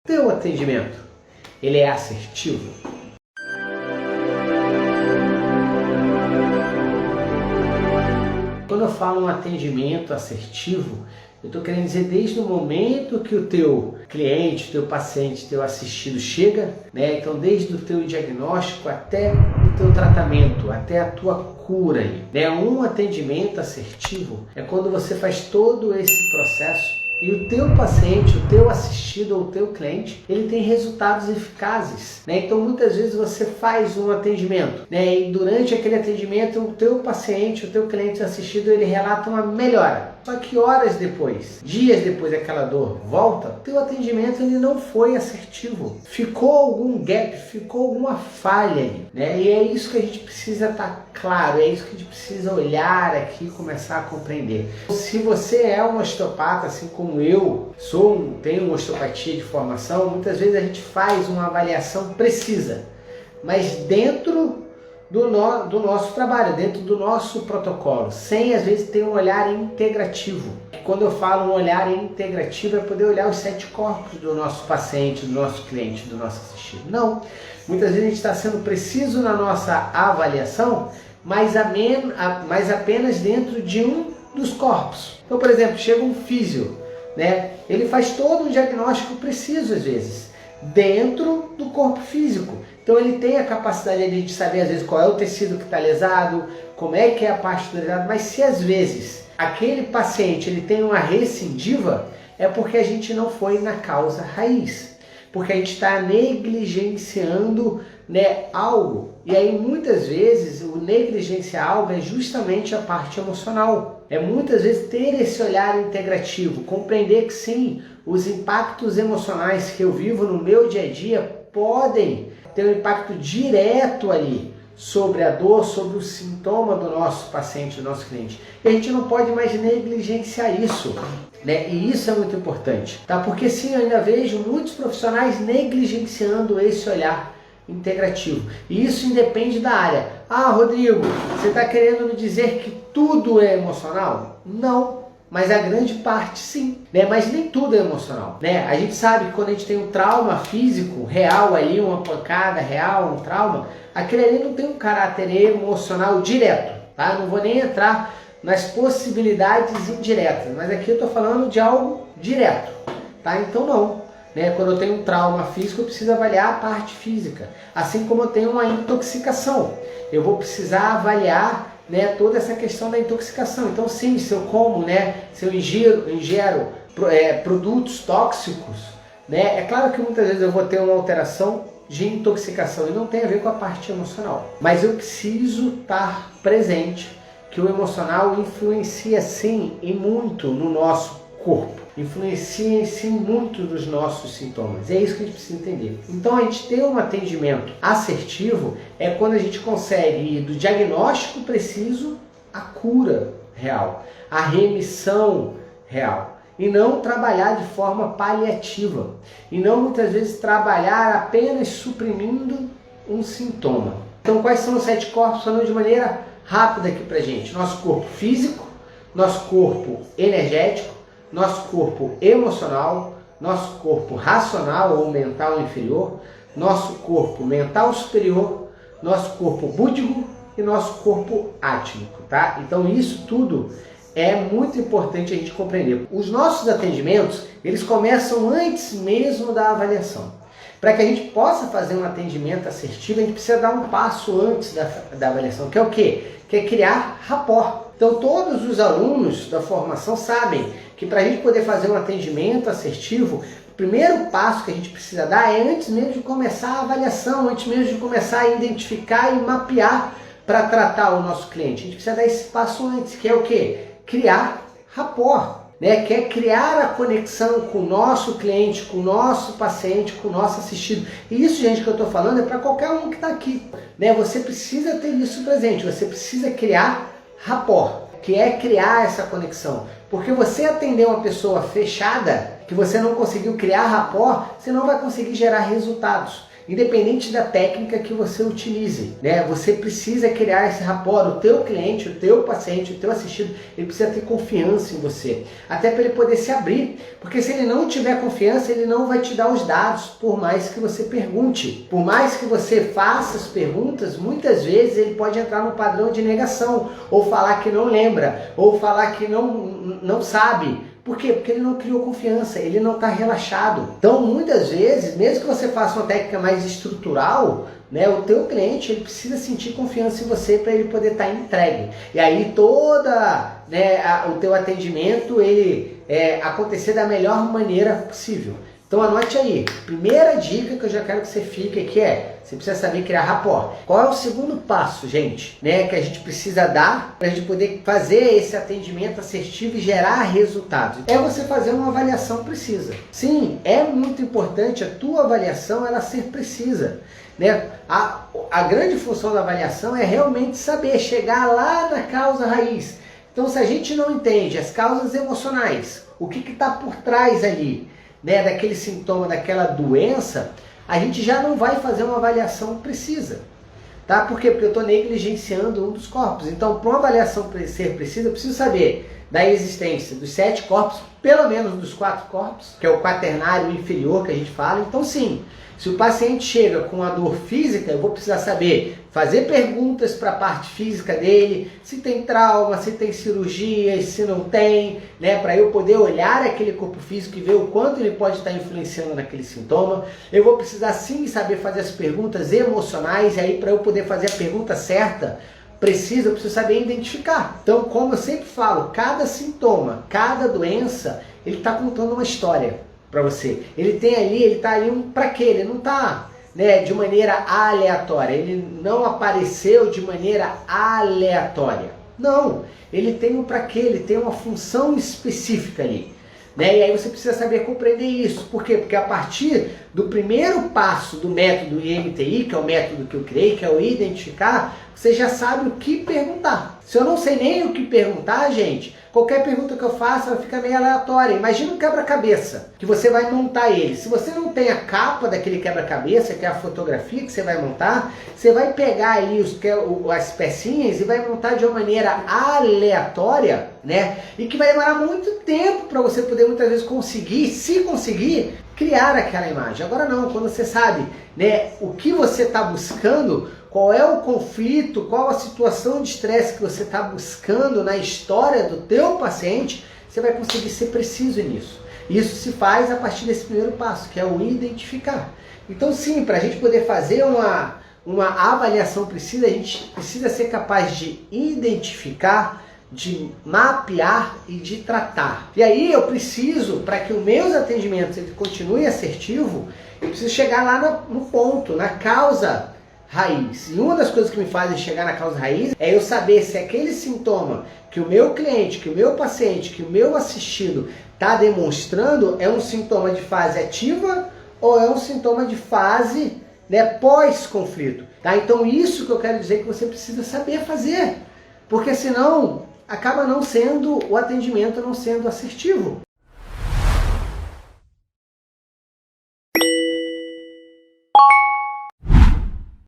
Teu atendimento, ele é assertivo? Quando eu falo um atendimento assertivo, eu estou querendo dizer desde o momento que o teu cliente, teu paciente, teu assistido chega, né? Então desde o teu diagnóstico até o teu tratamento, até a tua cura aí, né? Um atendimento assertivo é quando você faz todo esse processo e o teu paciente, o teu assistido ou o teu cliente, ele tem resultados eficazes, né? Então muitas vezes você faz um atendimento, né? E durante aquele atendimento o teu paciente, o teu cliente assistido, ele relata uma melhora. Só que horas depois, dias depois daquela dor volta, o teu atendimento ele não foi assertivo. Ficou algum gap, ficou alguma falha aí, né? E é isso que a gente precisa estar claro, é isso que a gente precisa olhar aqui e começar a compreender. Se você é um osteopata, assim como eu tenho uma osteopatia de formação, muitas vezes a gente faz uma avaliação precisa, mas dentro do nosso trabalho, dentro do nosso protocolo, sem às vezes ter um olhar integrativo. Quando eu falo um olhar integrativo é poder olhar os 7 corpos do nosso paciente, do nosso cliente, do nosso assistido. Não, muitas vezes a gente está sendo preciso na nossa avaliação, mas apenas dentro de um dos corpos. Então, por exemplo, chega um físio, né? Ele faz todo um diagnóstico preciso às vezes, dentro do corpo físico. Então ele tem a capacidade ali de saber às vezes qual é o tecido que está lesado, como é que é a parte do lesado, mas se às vezes aquele paciente ele tem uma recidiva, é porque a gente não foi na causa raiz, porque a gente está negligenciando, né, algo. E aí muitas vezes o negligenciar algo é justamente a parte emocional. É muitas vezes ter esse olhar integrativo, compreender que sim, os impactos emocionais que eu vivo no meu dia a dia podem ter um impacto direto ali sobre a dor, sobre o sintoma do nosso paciente, do nosso cliente. E a gente não pode mais negligenciar isso, né? E isso é muito importante, tá? Porque sim, eu ainda vejo muitos profissionais negligenciando esse olhar integrativo. E isso independe da área. Ah, Rodrigo, você está querendo me dizer que tudo é emocional? Não. Mas a grande parte sim, né? Mas nem tudo é emocional, né? A gente sabe que quando a gente tem um trauma físico real ali, uma pancada real, um trauma, aquele ali não tem um caráter emocional direto, tá? Eu não vou nem entrar nas possibilidades indiretas, mas aqui eu estou falando de algo direto, tá? Então não, né? Quando eu tenho um trauma físico, eu preciso avaliar a parte física, assim como eu tenho uma intoxicação, eu vou precisar avaliar, né, toda essa questão da intoxicação. Então sim, se eu como, né, se eu ingero produtos tóxicos, né, é claro que muitas vezes eu vou ter uma alteração de intoxicação e não tem a ver com a parte emocional. Mas eu preciso estar presente que o emocional influencia sim e muito no nosso corpo. Influencia sim muito nos nossos sintomas. É isso que a gente precisa entender. Então a gente ter um atendimento assertivo é quando a gente consegue ir do diagnóstico preciso à cura real, à remissão real. E não trabalhar de forma paliativa. E não muitas vezes trabalhar apenas suprimindo um sintoma. Então quais são os 7 corpos? Falando de maneira rápida aqui pra gente. Nosso corpo físico, nosso corpo energético, nosso corpo emocional, nosso corpo racional ou mental inferior, nosso corpo mental superior, nosso corpo búdico e nosso corpo átmico, tá? Então isso tudo é muito importante a gente compreender. Os nossos atendimentos, eles começam antes mesmo da avaliação. Para que a gente possa fazer um atendimento assertivo, a gente precisa dar um passo antes da avaliação, que é o quê? Que é criar rapport. Então todos os alunos da formação sabem que para a gente poder fazer um atendimento assertivo, o primeiro passo que a gente precisa dar é antes mesmo de começar a avaliação, antes mesmo de começar a identificar e mapear para tratar o nosso cliente. A gente precisa dar esse passo antes, que é o quê? Criar rapport, né? Que é criar a conexão com o nosso cliente, com o nosso paciente, com o nosso assistido. E isso, gente, que eu estou falando é para qualquer um que está aqui, né? Você precisa ter isso presente, você precisa criar rapport, que é criar essa conexão. Porque você atender uma pessoa fechada, que você não conseguiu criar rapport, você não vai conseguir gerar resultados. independente da técnica que você utilize, né? Você precisa criar esse rapport. O teu cliente, o teu paciente, o teu assistido, ele precisa ter confiança em você, até para ele poder se abrir, porque se ele não tiver confiança, ele não vai te dar os dados, por mais que você pergunte. Por mais que você faça as perguntas, muitas vezes ele pode entrar no padrão de negação, ou falar que não lembra, ou falar que não sabe. Por quê? Porque ele não criou confiança, ele não está relaxado. Então, muitas vezes, mesmo que você faça uma técnica mais estrutural, né, o teu cliente ele precisa sentir confiança em você para ele poder estar entregue. E aí o teu atendimento ele acontecer da melhor maneira possível. Então anote aí, primeira dica que eu já quero que você fique aqui você precisa saber criar rapport. Qual é o segundo passo, gente, né, que a gente precisa dar para a gente poder fazer esse atendimento assertivo e gerar resultados? É você fazer uma avaliação precisa. Sim, é muito importante a tua avaliação ela ser precisa, né? A grande função da avaliação é realmente saber chegar lá na causa raiz. Então se a gente não entende as causas emocionais, o que está por trás ali, né, daquele sintoma, daquela doença, a gente já não vai fazer uma avaliação precisa. Tá? Por quê? Porque eu estou negligenciando um dos corpos. Então, para uma avaliação ser precisa, eu preciso saber da existência dos 7 corpos, pelo menos dos 4 corpos, que é o quaternário inferior que a gente fala. Então, sim, se o paciente chega com a dor física, eu vou precisar saber fazer perguntas para a parte física dele, se tem trauma, se tem cirurgias, se não tem, né, para eu poder olhar aquele corpo físico e ver o quanto ele pode estar influenciando naquele sintoma. Eu vou precisar sim saber fazer as perguntas emocionais, e aí para eu poder fazer a pergunta certa, eu preciso saber identificar. Então, como eu sempre falo, cada sintoma, cada doença, ele está contando uma história para você. Ele está ali para quê? Ele não está, né, de maneira aleatória. Ele não apareceu de maneira aleatória. Não, ele tem um para quê? Ele tem uma função específica ali. Né? E aí você precisa saber compreender isso. Por quê? Porque a partir do primeiro passo do método IMTI, que é o método que eu criei, que é o identificar, você já sabe o que perguntar. Se eu não sei nem o que perguntar, gente, qualquer pergunta que eu faça vai ficar meio aleatória. Imagina um quebra-cabeça, que você vai montar ele. Se você não tem a capa daquele quebra-cabeça, que é a fotografia que você vai montar, você vai pegar ali as pecinhas e vai montar de uma maneira aleatória, né? E que vai demorar muito tempo para você poder muitas vezes conseguir, se conseguir, criar aquela imagem. Agora não, quando você sabe, né, o que você está buscando, qual é o conflito, qual a situação de estresse que você está buscando na história do teu paciente, você vai conseguir ser preciso nisso. Isso se faz a partir desse primeiro passo, que é o identificar. Então sim, para a gente poder fazer uma avaliação precisa, a gente precisa ser capaz de identificar, de mapear e de tratar. E aí eu preciso, para que os meus atendimentos continuem assertivos, eu preciso chegar lá no ponto, na causa raiz. E uma das coisas que me fazem chegar na causa raiz é eu saber se aquele sintoma que o meu cliente, que o meu paciente, que o meu assistido está demonstrando é um sintoma de fase ativa ou é um sintoma de fase, né, pós-conflito. Tá? Então isso que eu quero dizer que você precisa saber fazer, porque senão acaba não sendo o atendimento não sendo assertivo.